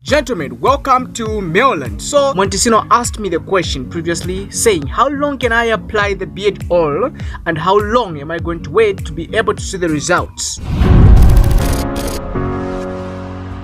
Gentlemen, welcome to Maryland. So Montesino asked me the question previously saying how long can I apply the beard oil and how long am I going to wait to be able to see the results.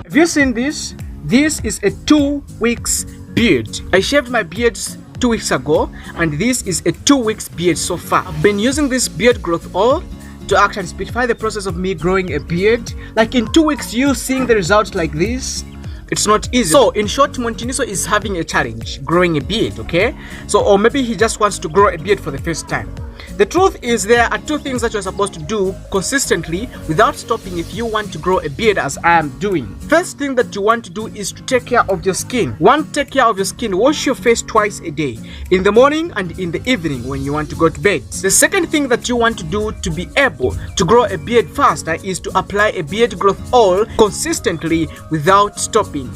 Have you seen this? This is a 2 weeks beard. I shaved my beards 2 weeks ago and this is a 2 weeks beard so far. I've been using this beard growth oil to actually speedify the process of me growing a beard. Like in 2 weeks you seeing the results like this, it's not easy. So in short, Montiniso is having a challenge growing a beard, okay? So or maybe he just wants to grow a beard for the first time. The truth is there are two things that you're supposed to do consistently without stopping if you want to grow a beard as I am doing. First thing that you want to do is to take care of your skin. One, take care of your skin. Wash your face twice a day, in the morning and in the evening when you want to go to bed. The second thing that you want to do to be able to grow a beard faster is to apply a beard growth oil consistently without stopping.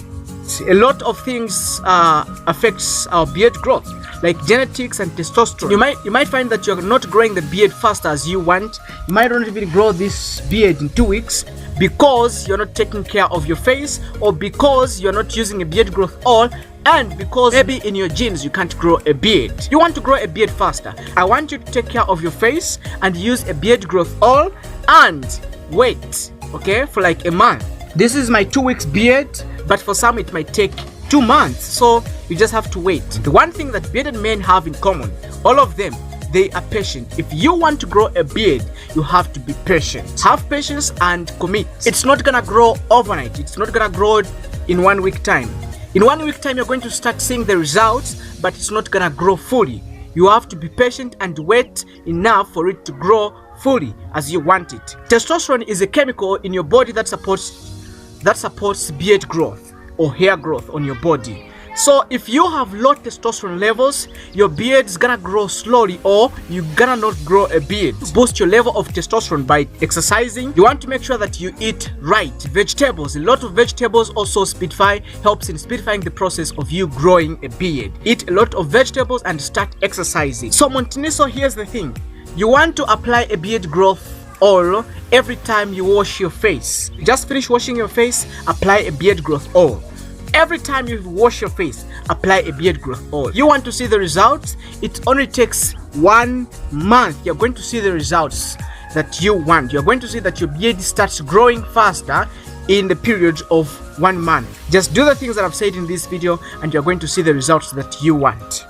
A lot of things affects our beard growth, like genetics and testosterone. You might find that you're not growing the beard faster as you want. You might not even grow this beard in 2 weeks because you're not taking care of your face, or because you're not using a beard growth oil, and because maybe in your genes you can't grow a beard. You want to grow a beard faster. I want you to take care of your face and use a beard growth oil and wait, okay, for like a month. This is my 2 weeks beard, but for some it might take 2 months, so you just have to wait. The one thing that bearded men have in common, all of them, they are patient. If you want to grow a beard, you have to be patient. Have patience and commit. It's not gonna grow overnight. It's not gonna grow in 1 week time. In 1 week time, you're going to start seeing the results, but it's not gonna grow fully. You have to be patient and wait enough for it to grow fully as you want it. Testosterone is a chemical in your body that supports beard growth or hair growth on your body. So if you have low testosterone levels, your beard is gonna grow slowly, or you're gonna not grow a beard. Boost your level of testosterone by exercising. You want to make sure that you eat right. Vegetables, a lot of vegetables also helps in speedifying the process of you growing a beard. Eat a lot of vegetables and start exercising. So Montiniso, here's the thing. You want to apply a beard growth oil every time you wash your face. Just finish washing your face, apply a beard growth oil. Every time you wash your face, apply a beard growth oil. You want to see the results? It only takes 1 month. You're going to see the results that you want. You're going to see that your beard starts growing faster in the period of 1 month. Just do the things that I've said in this video and you're going to see the results that you want.